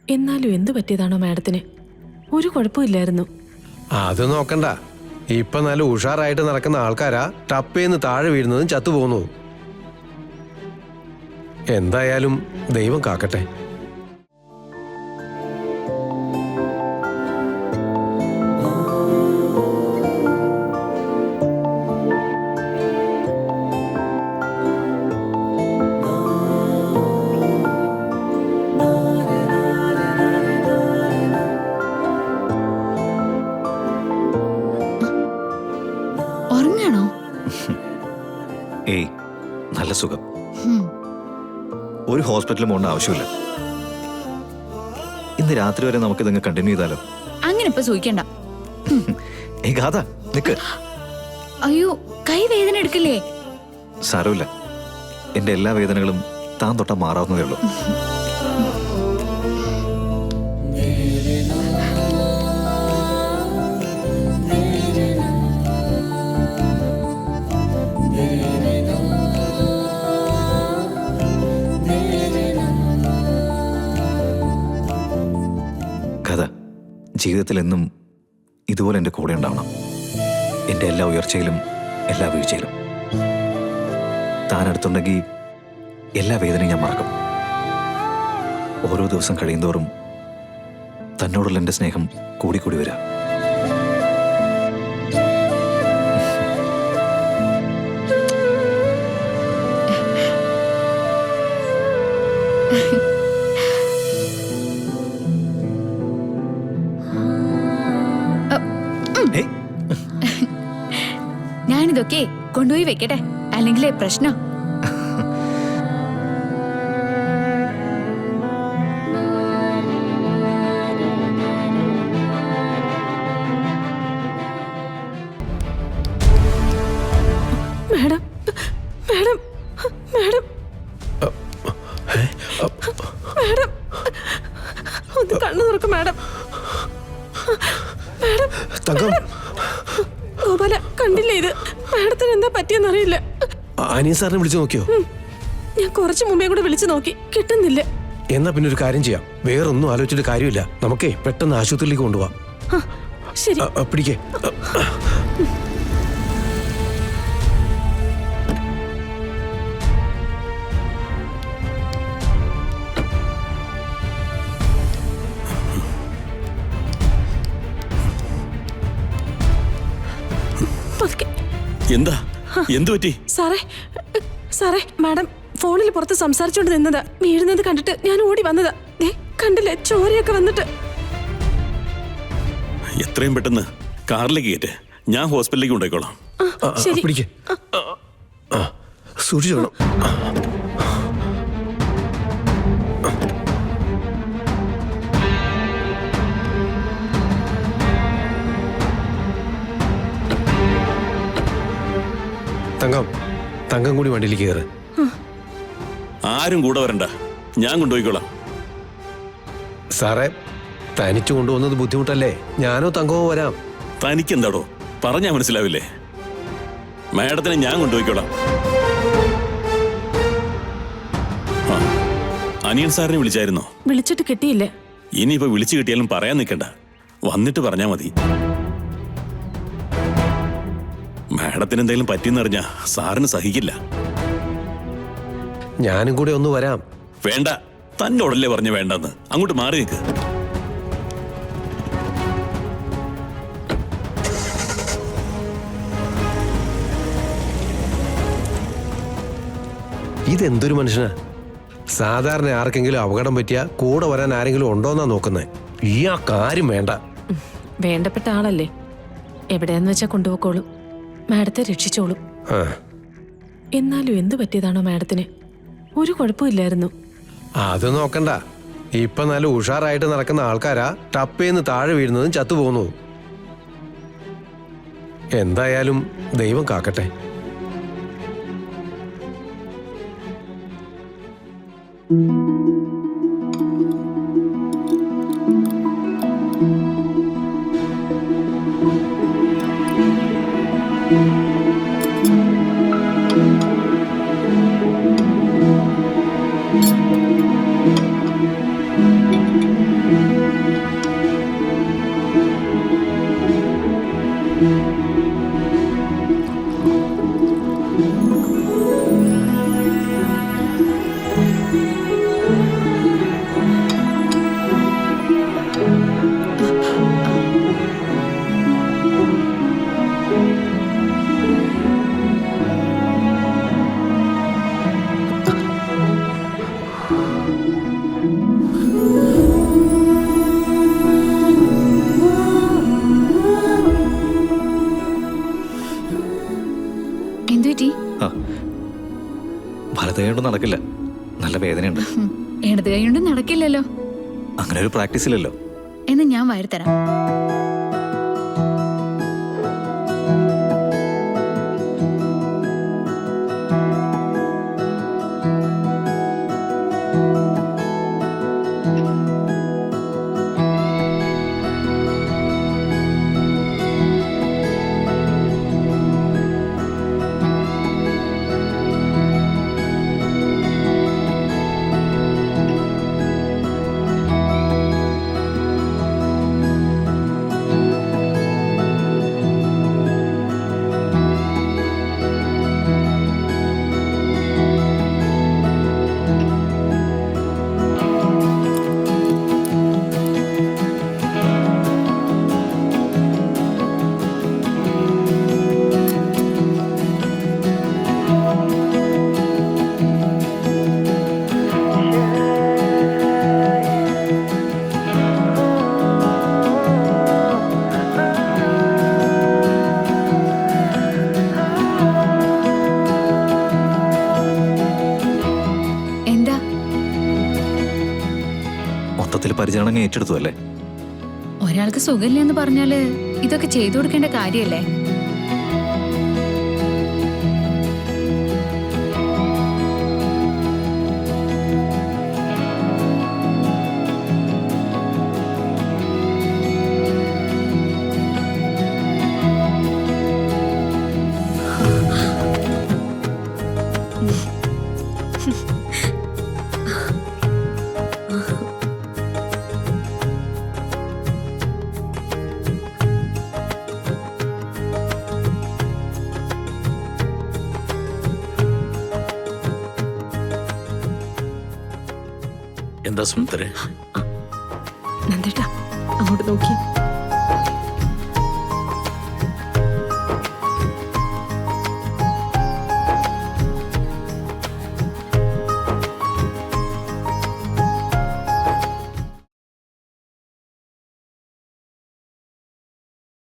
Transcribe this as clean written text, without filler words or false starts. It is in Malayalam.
എന്നാലും എന്തു പറ്റിയതാണോ മാഡത്തിന്? ഒരു കുഴപ്പമില്ലായിരുന്നു. അത് നോക്കണ്ട. ഇപ്പൊ നല്ല ഉഷാറായിട്ട് നടക്കുന്ന ആൾക്കാരാ ടപ്പേന്ന് താഴെ വീഴുന്നതും ചത്തുപോകുന്നതും. എന്തായാലും ദൈവം കാക്കട്ടെ. ഏയ്, നല്ല സുഖം. ഒരു ഹോസ്പിറ്റലിൽ പോകേണ്ട ആവശ്യമില്ല. ഇന്ന് രാത്രി വരെ നമുക്കിതങ്ങ് കണ്ടിന്യൂ ചെയ്താലോ? അങ്ങനെ ഇപ്പൊ സൂഹിക്കണ്ട. ഏയ് ഗാഥ, നിക്ക്. അയ്യോ, കൈ വേദന എടുക്കില്ലേ? സാരമില്ല, എന്റെ എല്ലാ വേദനകളും താൻ തൊട്ടാ മാറാവുന്നതേ ഉള്ളൂ. കഥ ജീവിതത്തിൽ എന്നും ഇതുപോലെ എൻ്റെ കൂടെ ഉണ്ടാവണം. എൻ്റെ എല്ലാ ഉയർച്ചയിലും എല്ലാ വീഴ്ചയിലും താൻ അടുത്തുണ്ടെങ്കിൽ എല്ലാ വേദനയും ഞാൻ മറക്കും. ഓരോ ദിവസം കഴിയുന്തോറും തന്നോടുള്ള എൻ്റെ സ്നേഹം കൂടിക്കൂടി വരാം. ഞാനിതൊക്കെ കൊണ്ടുപോയി വെക്കട്ടെ, അല്ലെങ്കിൽ പ്രശ്നം. മാഡം, മാഡം, മാഡം, മാഡം, ഒന്ന് കണ്ണു തുറക്കും മാഡം. മാഡം, തങ്കം, ഗോപാല, കണ്ടില്ലേ ഇത്? മാഡത്തിന് എന്താ പറ്റിയെന്നറിയില്ല. അനിയൻ സാറിനെ വിളിച്ചു നോക്കിയോ? ഞാൻ കുറച്ചു മുമ്പേ കൂടെ വിളിച്ചു നോക്കി, കിട്ടുന്നില്ല. എന്നാ പിന്നെ ഒരു കാര്യം ചെയ്യാം. വേറൊന്നും ആലോചിച്ചിട്ട് കാര്യമില്ല. നമുക്കേ പെട്ടെന്ന് ആശുപത്രിയിലേക്ക് കൊണ്ടുപോവാം. ശരി, പിടിക്കേ. എന്താ, എന്തു പറ്റി? സാറേ, സാറേ, മാഡം ഫോണിൽ പുറത്ത് സംസാരിച്ചോണ്ട് നിന്നതാ. വീഴുന്നത് കണ്ടിട്ട് ഞാൻ ഓടി വന്നതാ. കണ്ടില്ലേ, ചോരയൊക്കെ വന്നിട്ട്. എത്രയും പെട്ടെന്ന് കാറിലേക്ക് കയറ്റേ, ഞാൻ ഹോസ്പിറ്റലിലേക്ക് കൊണ്ടുപോയിക്കോളാം. ശരി, സൂക്ഷിച്ചോളാം. തങ്കം, തങ്കം കൂടി വണ്ടിയിലേക്ക് കയറ്. ആരും കൂടെ വരണ്ട, ഞാൻ കൊണ്ടുപോയിക്കോളാം. സാറേ, തനിച്ചു കൊണ്ടുപോകുന്നത് ബുദ്ധിമുട്ടല്ലേ? ഞാനോ തങ്കമോ വരാം. തനിക്കെന്താടോ പറഞ്ഞാ മനസ്സിലാവില്ലേ? മാഡത്തിനെ ഞാൻ കൊണ്ടുപോയിക്കോളാം. അനിയൻ സാറിനെ വിളിച്ചായിരുന്നോ? വിളിച്ചിട്ട് കിട്ടിയില്ല. ഇനിയിപ്പോ വിളിച്ചു കിട്ടിയാലും പറയാൻ നിൽക്കണ്ട, വന്നിട്ട് പറഞ്ഞാ മതി. മാഡത്തിന് എന്തെങ്കിലും പറ്റിയെന്നറിഞ്ഞാ സാറിന് സഹിക്കില്ല. ഞാനും കൂടെ ഒന്ന് വരാം. വേണ്ട, തന്നോടല്ലേ പറഞ്ഞു വേണ്ടെന്ന്. അങ്ങോട്ട് മാറി നിൽക്ക്. ഇതെന്തൊരു മനുഷ്യനാ! സാധാരണ ആർക്കെങ്കിലും അപകടം പറ്റിയ കൂടെ വരാൻ ആരെങ്കിലും ഉണ്ടോന്നാ നോക്കുന്നേ. ഈ ആ കാര്യം വേണ്ട. വേണ്ടപ്പെട്ട ആളല്ലേ, എവിടെയാന്ന് വെച്ചാ കൊണ്ടുപോക്കോളും. മാഡത്തെ രക്ഷിച്ചോളും. എന്നാലും എന്തു പറ്റിയതാണോ മാഡത്തിന്? ഒരു കുഴപ്പമില്ലായിരുന്നു. അത് നോക്കണ്ട. ഇപ്പൊ നല്ല ഉഷാറായിട്ട് നടക്കുന്ന ആൾക്കാരാ ടപ്പേന്ന് താഴെ വീഴുന്നതും ചത്തുപോകുന്നതും. എന്തായാലും ദൈവം കാക്കട്ടെ. കൊണ്ട് നടക്കില്ല, നല്ല വേദനയുണ്ട്. ഇടത് കൈ കൊണ്ട് നടക്കില്ലല്ലോ. അങ്ങനെ ഒരു പ്രാക്ടീസ് ഇല്ലല്ലോ. എന്ന് ഞാൻ വാരിത്തരാം. എന്താ മൊത്തത്തിൽ പരിചരണം ഞാൻ ഏറ്റെടുത്തു അല്ലേ? ഒരാൾക്ക് സുഖമില്ല എന്ന് പറഞ്ഞാല് ഇതൊക്കെ ചെയ്തു കൊടുക്കേണ്ട കാര്യല്ലേ? എന്താ സുന്ദരേ? നന്ദേട്ടാ അങ്ങോട്ട് നോക്കി.